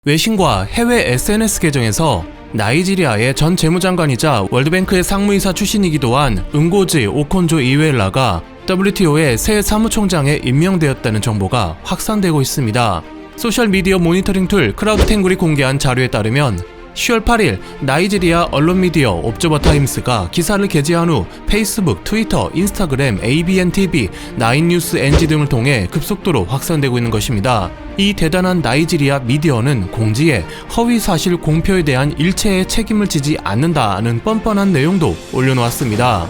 외신과 해외 SNS 계정에서 나이지리아의 전 재무장관이자 월드뱅크의 상무이사 출신이기도 한 응고지 오콘조 이웰라가 WTO의 새 사무총장에 임명되었다는 정보가 확산되고 있습니다. 소셜미디어 모니터링 툴 크라우드탱글이 공개한 자료에 따르면 10월 8일 나이지리아 언론 미디어 옵저버타임스가 기사를 게재한 후 페이스북, 트위터, 인스타그램, ABN-TV, 나인뉴스 NG 등을 통해 급속도로 확산되고 있는 것입니다. 이 대단한 나이지리아 미디어는 공지에 허위사실 공표에 대한 일체의 책임을 지지 않는다는 뻔뻔한 내용도 올려놓았습니다.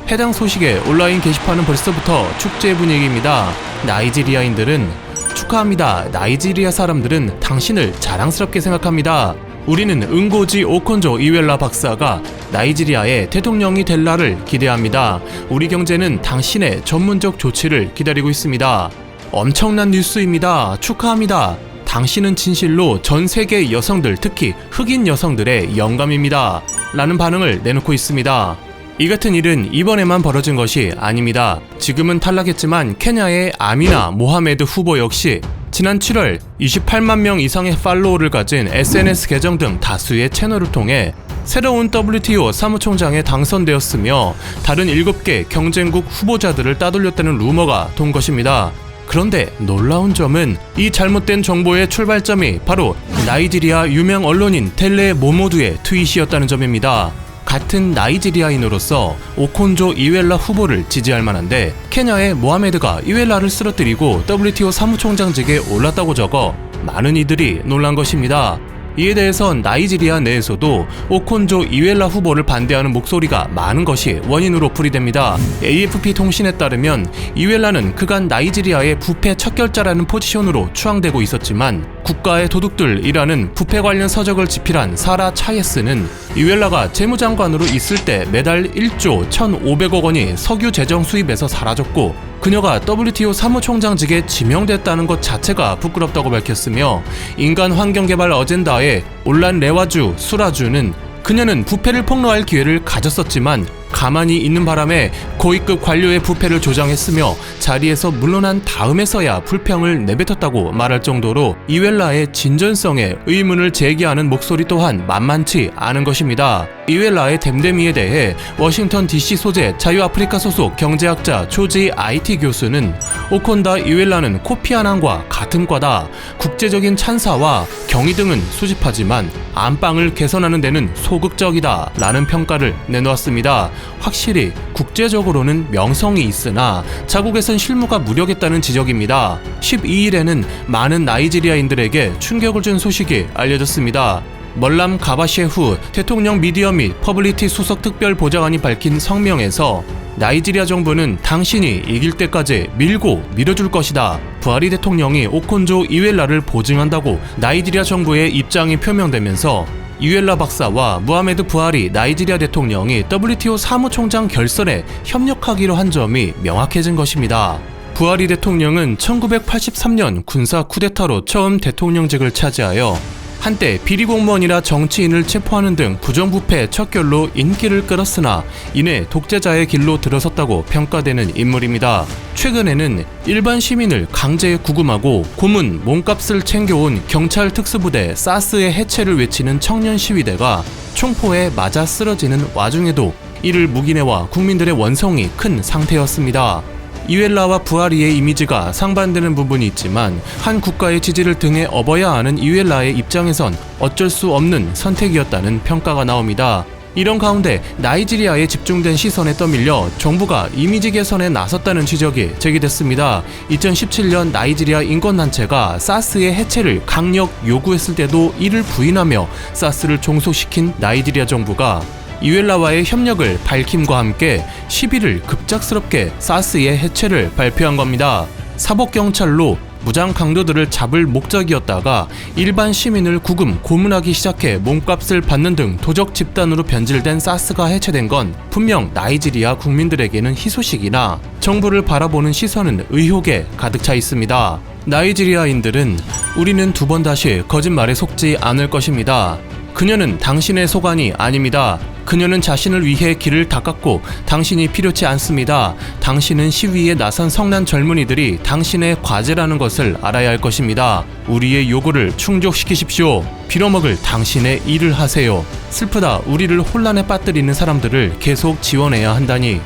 해당 소식에 온라인 게시판은 벌써부터 축제 분위기입니다. 나이지리아인들은 축하합니다. 나이지리아 사람들은 당신을 자랑스럽게 생각합니다. 우리는 응고지 오콘조 이웰라 박사가 나이지리아의 대통령이 될 날을 기대합니다. 우리 경제는 당신의 전문적 조치를 기다리고 있습니다. 엄청난 뉴스입니다. 축하합니다. 당신은 진실로 전 세계 여성들, 특히 흑인 여성들의 영감입니다. 라는 반응을 내놓고 있습니다. 이 같은 일은 이번에만 벌어진 것이 아닙니다. 지금은 탈락했지만 케냐의 아미나 모하메드 후보 역시 지난 7월 28만 명 이상의 팔로워를 가진 SNS 계정 등 다수의 채널을 통해 새로운 WTO 사무총장에 당선되었으며 다른 7개 경쟁국 후보자들을 따돌렸다는 루머가 돈 것입니다. 그런데 놀라운 점은 이 잘못된 정보의 출발점이 바로 나이지리아 유명 언론인 텔레 모모두의 트윗이었다는 점입니다. 같은 나이지리아인으로서 오콘조 이웰라 후보를 지지할 만한데 케냐의 모하메드가 이웰라를 쓰러뜨리고 WTO 사무총장직에 올랐다고 적어 많은 이들이 놀란 것입니다. 이에 대해선 나이지리아 내에서도 오콘조 이웰라 후보를 반대하는 목소리가 많은 것이 원인으로 풀이됩니다. AFP 통신에 따르면 이웰라는 그간 나이지리아의 부패 척결자라는 포지션으로 추앙되고 있었지만 국가의 도둑들이라는 부패 관련 서적을 집필한 사라 차예스는 이웰라가 재무장관으로 있을 때 매달 1조 1,500억 원이 석유 재정 수입에서 사라졌고 그녀가 WTO 사무총장직에 지명됐다는 것 자체가 부끄럽다고 밝혔으며 인간환경개발 어젠다의 올란 레와주 수라주는 그녀는 부패를 폭로할 기회를 가졌었지만 가만히 있는 바람에 고위급 관료의 부패를 조장했으며 자리에서 물러난 다음에서야 불평을 내뱉었다고 말할 정도로 이웰라의 진전성에 의문을 제기하는 목소리 또한 만만치 않은 것입니다. 이웰라의 댐댐이에 대해 워싱턴 DC 소재 자유아프리카 소속 경제학자 조지 IT 교수는 오콘다 이웰라는 코피 아난과 같은 과다. 국제적인 찬사와 경의 등은 수집하지만 안방을 개선하는 데는 소극적이다 라는 평가를 내놓았습니다. 확실히 국제적으로는 명성이 있으나 자국에선 실무가 무력했다는 지적입니다. 12일에는 많은 나이지리아인들에게 충격을 준 소식이 알려졌습니다. 멀람 가바셰후 대통령 미디어 및 퍼블리티 수석 특별 보좌관이 밝힌 성명에서 나이지리아 정부는 당신이 이길 때까지 밀어줄 것이다. 부하리 대통령이 오콘조 이웰라를 보증한다고 나이지리아 정부의 입장이 표명되면서 이웰라 박사와 무하메드 부하리 나이지리아 대통령이 WTO 사무총장 결선에 협력하기로 한 점이 명확해진 것입니다. 부하리 대통령은 1983년 군사 쿠데타로 처음 대통령직을 차지하여 한때 비리 공무원이나 정치인을 체포하는 등 부정부패 척결로 인기를 끌었으나 이내 독재자의 길로 들어섰다고 평가되는 인물입니다. 최근에는 일반 시민을 강제 구금하고 고문, 몸값을 챙겨온 경찰 특수부대 사스의 해체를 외치는 청년 시위대가 총포에 맞아 쓰러지는 와중에도 이를 묵인해와 국민들의 원성이 큰 상태였습니다. 이웰라와 부하리의 이미지가 상반되는 부분이 있지만 한 국가의 지지를 등에 업어야 하는 이웰라의 입장에선 어쩔 수 없는 선택이었다는 평가가 나옵니다. 이런 가운데 나이지리아에 집중된 시선에 떠밀려 정부가 이미지 개선에 나섰다는 지적이 제기됐습니다. 2017년 나이지리아 인권단체가 사스의 해체를 강력 요구했을 때도 이를 부인하며 사스를 종속시킨 나이지리아 정부가 이웰라와의 협력을 밝힘과 함께 11일 급작스럽게 사스의 해체를 발표한 겁니다. 사법경찰로 무장 강도들을 잡을 목적이었다가 일반 시민을 구금, 고문하기 시작해 몸값을 받는 등 도적 집단으로 변질된 사스가 해체된 건 분명 나이지리아 국민들에게는 희소식이나 정부를 바라보는 시선은 의혹에 가득 차 있습니다. 나이지리아인들은 우리는 두 번 다시 거짓말에 속지 않을 것입니다. 그녀는 당신의 소관이 아닙니다. 그녀는 자신을 위해 길을 닦았고 당신이 필요치 않습니다. 당신은 시위에 나선 성난 젊은이들이 당신의 과제라는 것을 알아야 할 것입니다. 우리의 요구를 충족시키십시오. 빌어먹을 당신의 일을 하세요. 슬프다. 우리를 혼란에 빠뜨리는 사람들을 계속 지원해야 한다니.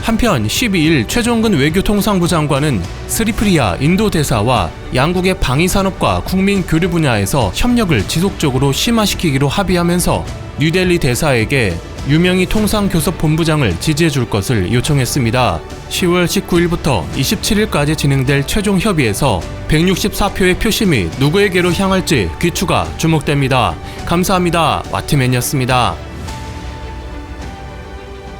한편 12일 최종근 외교통상부 장관은 스리프리아 인도 대사와 양국의 방위산업과 국민교류 분야에서 협력을 지속적으로 심화시키기로 합의하면서 뉴델리 대사에게 유명희 통상교섭본부장을 지지해 줄 것을 요청했습니다. 10월 19일부터 27일까지 진행될 최종 협의에서 164표의 표심이 누구에게로 향할지 귀추가 주목됩니다. 감사합니다. 와트맨이었습니다.